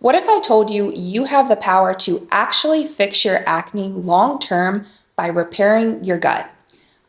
What if I told you you have the power to actually fix your acne long-term by repairing your gut?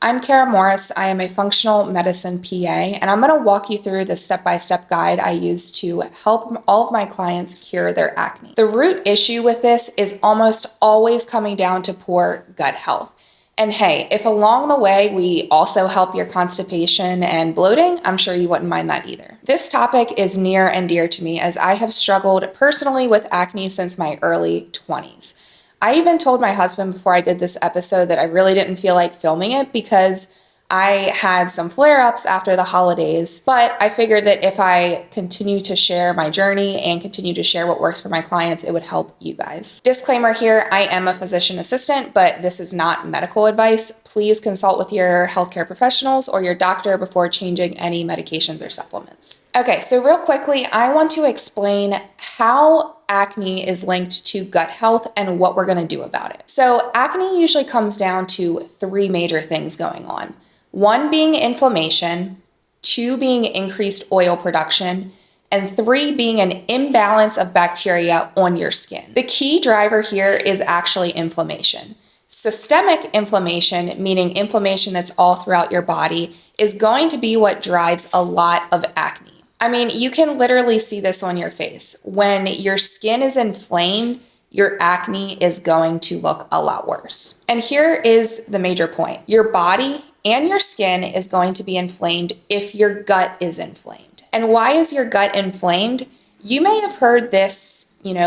I'm Kara Morris. I am a functional medicine PA, and I'm going to walk you through the step-by-step guide I use to help all of my clients cure their acne. The root issue with this is almost always coming down to poor gut health. And hey, if along the way we also help your constipation and bloating, I'm sure you wouldn't mind that either. This topic is near and dear to me as I have struggled personally with acne since my early 20s. I even told my husband before I did this episode that I really didn't feel like filming it because I had some flare-ups after the holidays, but I figured that if I continue to share my journey and continue to share what works for my clients, it would help you guys. Disclaimer here, I am a physician assistant, but this is not medical advice. Please consult with your healthcare professionals or your doctor before changing any medications or supplements. Okay, so real quickly, I want to explain how acne is linked to gut health and what we're going to do about it. So acne usually comes down to three major things going on. One being inflammation, two being increased oil production, and three being an imbalance of bacteria on your skin. The key driver here is actually inflammation. Systemic inflammation, meaning inflammation that's all throughout your body, is going to be what drives a lot of acne. I mean, you can literally see this on your face. When your skin is inflamed, your acne is going to look a lot worse. And here is the major point. Your body and your skin is going to be inflamed if your gut is inflamed. And why is your gut inflamed? You may have heard this,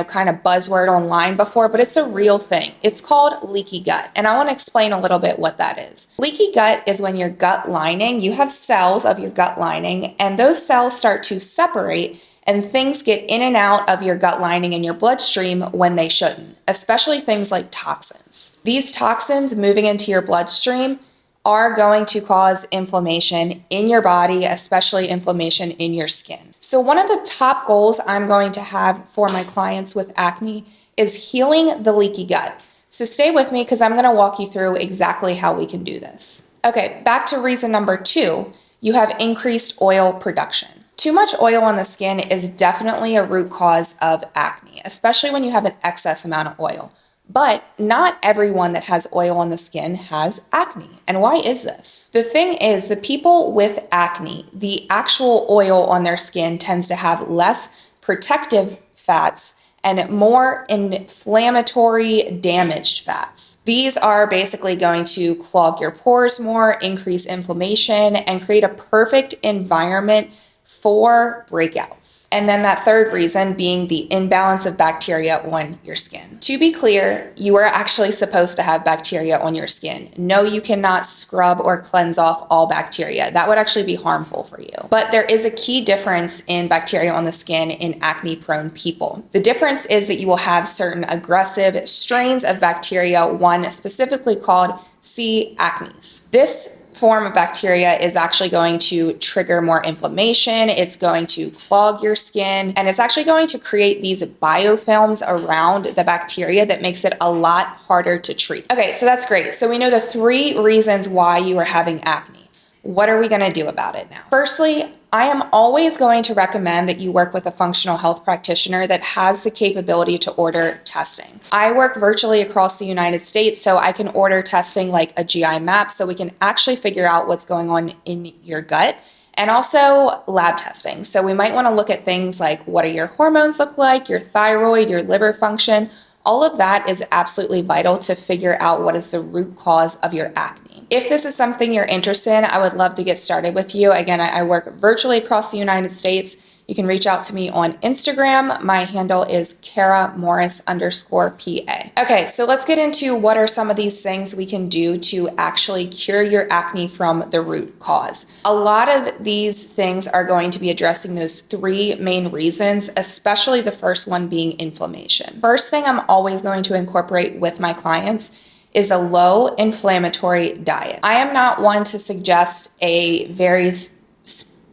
kind of buzzword online before, but it's a real thing. It's called leaky gut. And I want to explain a little bit what that is. Leaky gut is when your gut lining, you have cells of your gut lining, and those cells start to separate and things get in and out of your gut lining and your bloodstream when they shouldn't, especially things like toxins. These toxins moving into your bloodstream are going to cause inflammation in your body, especially inflammation in your skin. So one of the top goals I'm going to have for my clients with acne is healing the leaky gut. So stay with me because I'm going to walk you through exactly how we can do this. Okay, back to reason number 2, you have increased oil production. Too much oil on the skin is definitely a root cause of acne, especially when you have an excess amount of oil. But not everyone that has oil on the skin has acne. And why is this? The thing is, the people with acne, the actual oil on their skin tends to have less protective fats and more inflammatory damaged fats. These are basically going to clog your pores more, increase inflammation, and create a perfect environment for breakouts. And then that third reason being the imbalance of bacteria on your skin. To be clear, you are actually supposed to have bacteria on your skin. No, you cannot scrub or cleanse off all bacteria. That would actually be harmful for you. But there is a key difference in bacteria on the skin in acne-prone people. The difference is that you will have certain aggressive strains of bacteria, one specifically called C. acnes. This form of bacteria is actually going to trigger more inflammation, it's going to clog your skin, and it's actually going to create these biofilms around the bacteria that makes it a lot harder to treat. Okay, so that's great. So we know the 3 reasons why you are having acne. What are we going to do about it now? Firstly, I am always going to recommend that you work with a functional health practitioner that has the capability to order testing. I work virtually across the United States, so I can order testing like a GI map so we can actually figure out what's going on in your gut, and also lab testing. So we might want to look at things like what do your hormones look like, your thyroid, your liver function. All of that is absolutely vital to figure out what is the root cause of your acne. If this is something you're interested in, I would love to get started with you. Again, I work virtually across the United States. You can reach out to me on Instagram. My handle is Kara Morris_PA. Okay, so let's get into what are some of these things we can do to actually cure your acne from the root cause. A lot of these things are going to be addressing those 3 main reasons, especially the first one being inflammation. First thing I'm always going to incorporate with my clients is a low inflammatory diet. I am not one to suggest a very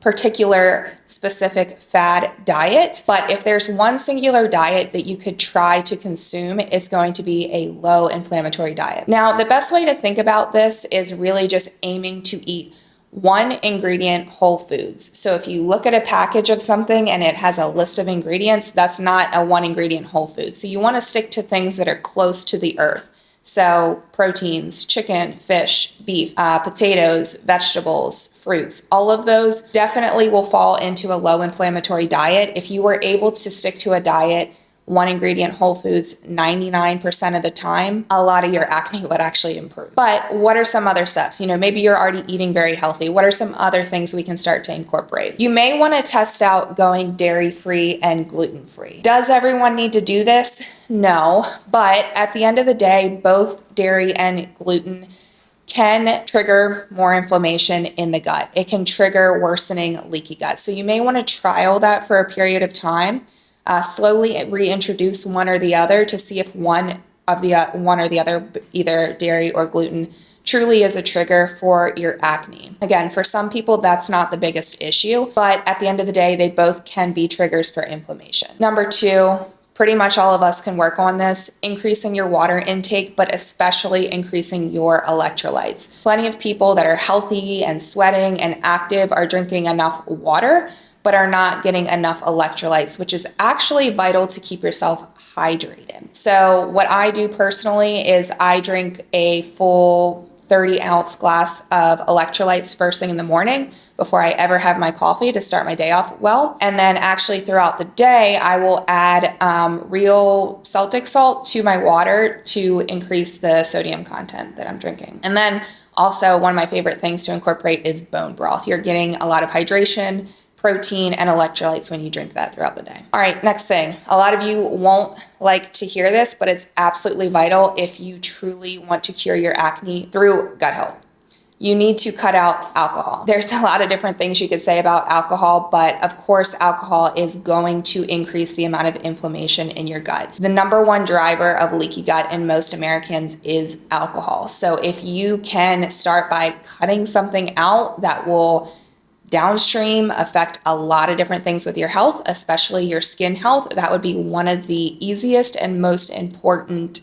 particular specific fad diet, but if there's one singular diet that you could try to consume, it's going to be a low inflammatory diet. Now, the best way to think about this is really just aiming to eat one ingredient whole foods. So if you look at a package of something and it has a list of ingredients, that's not a one ingredient whole food. So you want to stick to things that are close to the earth. So proteins, chicken, fish, beef, potatoes, vegetables, fruits, all of those definitely will fall into a low inflammatory diet. If you were able to stick to a diet, one ingredient whole foods 99% of the time, a lot of your acne would actually improve. But what are some other steps? Maybe you're already eating very healthy. What are some other things we can start to incorporate? You may want to test out going dairy-free and gluten-free. Does everyone need to do this? No, but at the end of the day, both dairy and gluten can trigger more inflammation in the gut. It can trigger worsening leaky gut. So you may want to trial that for a period of time. Slowly reintroduce one or the other to see if one or the other, either dairy or gluten, truly is a trigger for your acne. Again, for some people, that's not the biggest issue, but at the end of the day, they both can be triggers for inflammation. Number two, pretty much all of us can work on this, increasing your water intake, but especially increasing your electrolytes. Plenty of people that are healthy and sweating and active are drinking enough water, but are not getting enough electrolytes, which is actually vital to keep yourself hydrated. So what I do personally is I drink a full 30-ounce glass of electrolytes first thing in the morning before I ever have my coffee to start my day off well. And then actually throughout the day, I will add real Celtic salt to my water to increase the sodium content that I'm drinking. And then also one of my favorite things to incorporate is bone broth. You're getting a lot of hydration, protein, and electrolytes when you drink that throughout the day. All right, next thing. A lot of you won't like to hear this, but it's absolutely vital if you truly want to cure your acne through gut health. You need to cut out alcohol. There's a lot of different things you could say about alcohol, but of course, alcohol is going to increase the amount of inflammation in your gut. The number one driver of leaky gut in most Americans is alcohol. So if you can start by cutting something out that will downstream affect a lot of different things with your health, especially your skin health, that would be one of the easiest and most important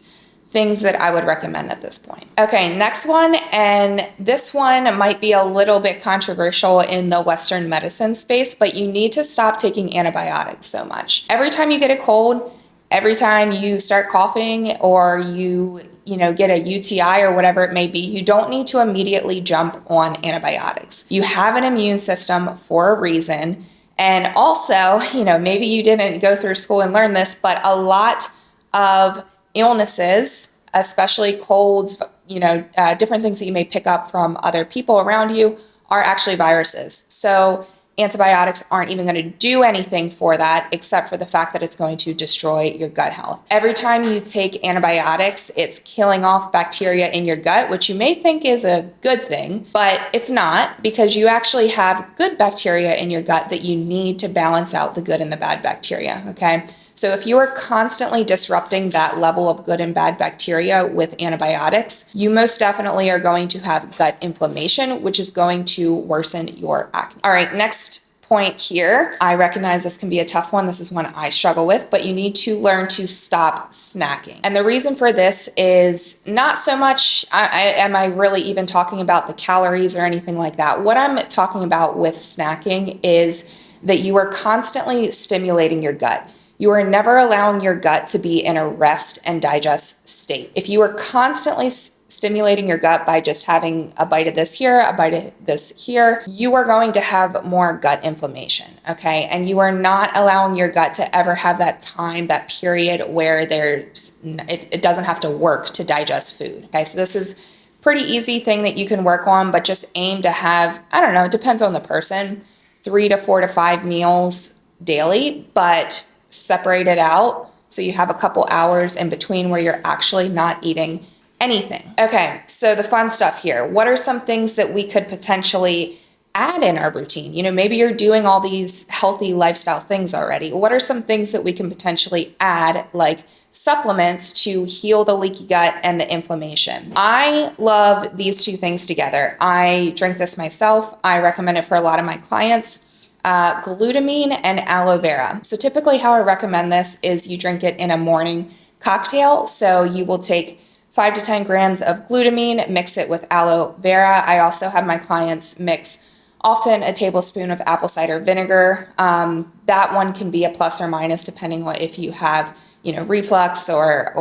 things that I would recommend at this point. Okay, next one, and this one might be a little bit controversial in the Western medicine space, but you need to stop taking antibiotics so much. Every time you get a cold, every time you start coughing, or you get a UTI or whatever it may be, you don't need to immediately jump on antibiotics. You have an immune system for a reason. And also, maybe you didn't go through school and learn this, but a lot of illnesses, especially colds, different things that you may pick up from other people around you, are actually viruses. So antibiotics aren't even going to do anything for that, except for the fact that it's going to destroy your gut health. Every time you take antibiotics, it's killing off bacteria in your gut, which you may think is a good thing, but it's not, because you actually have good bacteria in your gut that you need to balance out the good and the bad bacteria, okay? So if you are constantly disrupting that level of good and bad bacteria with antibiotics, you most definitely are going to have gut inflammation, which is going to worsen your acne. All right, next point here. I recognize this can be a tough one. This is one I struggle with, but you need to learn to stop snacking. And the reason for this is not so much, am I really even talking about the calories or anything like that? What I'm talking about with snacking is that you are constantly stimulating your gut. You are never allowing your gut to be in a rest and digest state. If you are constantly stimulating your gut by just having a bite of this here, a bite of this here, you are going to have more gut inflammation, okay? And you are not allowing your gut to ever have that time, that period where it doesn't have to work to digest food, okay? So this is pretty easy thing that you can work on, but just aim to have, I don't know, it depends on the person, 3 to 4 to 5 meals daily, but separate it out so you have a couple hours in between where you're actually not eating anything. Okay, so the fun stuff here. What are some things that we could potentially add in our routine? Maybe you're doing all these healthy lifestyle things already. What are some things that we can potentially add, like supplements, to heal the leaky gut and the inflammation? I love these two things together. I drink this myself. I recommend it for a lot of my clients. Glutamine and aloe vera. So typically how I recommend this is you drink it in a morning cocktail. So you will take 5 to 10 grams of glutamine, mix it with aloe vera. I also have my clients mix often a tablespoon of apple cider vinegar. That one can be a plus or minus depending on if you have reflux or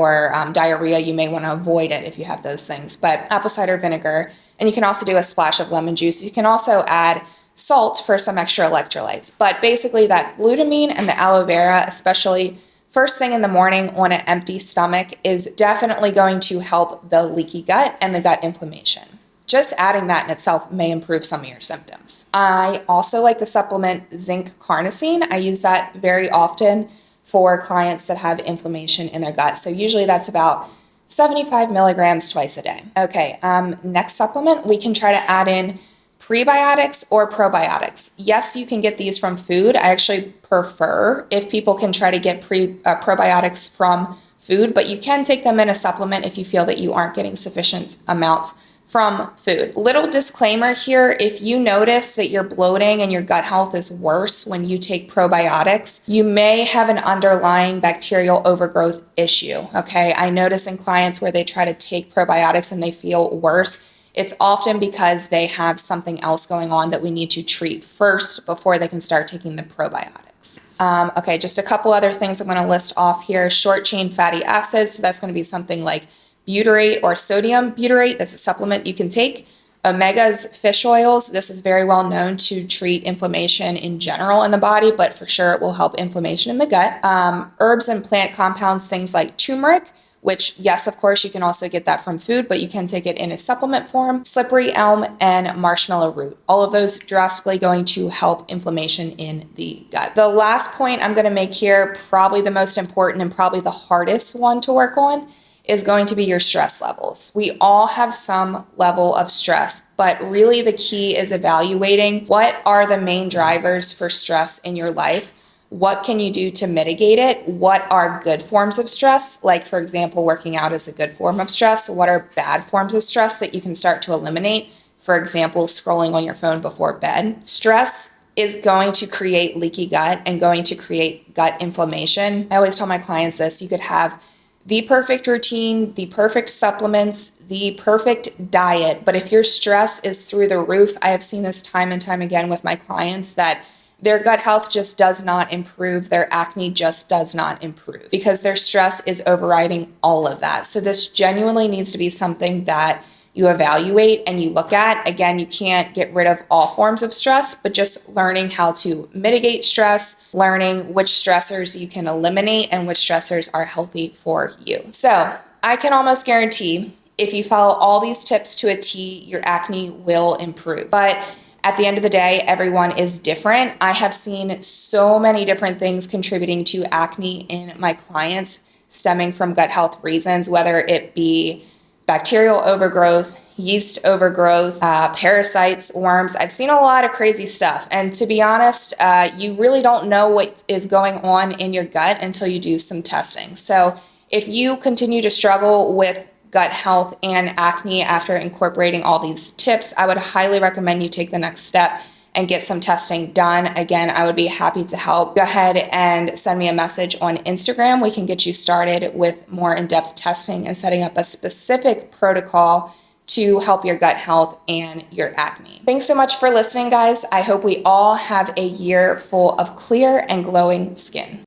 diarrhea. You may want to avoid it if you have those things, but apple cider vinegar. And you can also do a splash of lemon juice. You can also add salt for some extra electrolytes. But basically that glutamine and the aloe vera, especially first thing in the morning on an empty stomach, is definitely going to help the leaky gut and the gut inflammation. Just adding that in itself may improve some of your symptoms. I also like the supplement zinc carnosine. I use that very often for clients that have inflammation in their gut. So usually that's about 75 milligrams twice a day. Okay, next supplement, we can try to add in prebiotics or probiotics. Yes, you can get these from food. I actually prefer if people can try to get probiotics from food, but you can take them in a supplement if you feel that you aren't getting sufficient amounts from food. Little disclaimer here, if you notice that your bloating and your gut health is worse when you take probiotics, you may have an underlying bacterial overgrowth issue, okay? I notice in clients where they try to take probiotics and they feel worse, it's often because they have something else going on that we need to treat first before they can start taking the probiotics. Okay, just a couple other things I'm gonna list off here. Short chain fatty acids, so that's gonna be something like butyrate or sodium butyrate. That's a supplement you can take. Omegas, fish oils. This is very well known to treat inflammation in general in the body, but for sure it will help inflammation in the gut. Herbs and plant compounds, things like turmeric, which yes, of course, you can also get that from food, but you can take it in a supplement form. Slippery elm and marshmallow root. All of those drastically going to help inflammation in the gut. The last point I'm going to make here, probably the most important and probably the hardest one to work on, is going to be your stress levels. We all have some level of stress, but really the key is evaluating what are the main drivers for stress in your life. What can you do to mitigate it? What are good forms of stress? Like, for example, working out is a good form of stress. What are bad forms of stress that you can start to eliminate? For example, scrolling on your phone before bed. Stress is going to create leaky gut and going to create gut inflammation. I always tell my clients this: you could have the perfect routine, the perfect supplements, the perfect diet, but if your stress is through the roof, I have seen this time and time again with my clients, that their gut health just does not improve, their acne just does not improve because their stress is overriding all of that. So this genuinely needs to be something that you evaluate and you look at. Again, you can't get rid of all forms of stress, but just learning how to mitigate stress, learning which stressors you can eliminate and which stressors are healthy for you. So I can almost guarantee if you follow all these tips to a T, your acne will improve. But at the end of the day, everyone is different. I have seen so many different things contributing to acne in my clients stemming from gut health reasons, whether it be bacterial overgrowth, yeast overgrowth, parasites, worms. I've seen a lot of crazy stuff. And to be honest, you really don't know what is going on in your gut until you do some testing. So if you continue to struggle with gut health and acne after incorporating all these tips, I would highly recommend you take the next step and get some testing done. Again, I would be happy to help. Go ahead and send me a message on Instagram. We can get you started with more in-depth testing and setting up a specific protocol to help your gut health and your acne. Thanks so much for listening, guys. I hope we all have a year full of clear and glowing skin.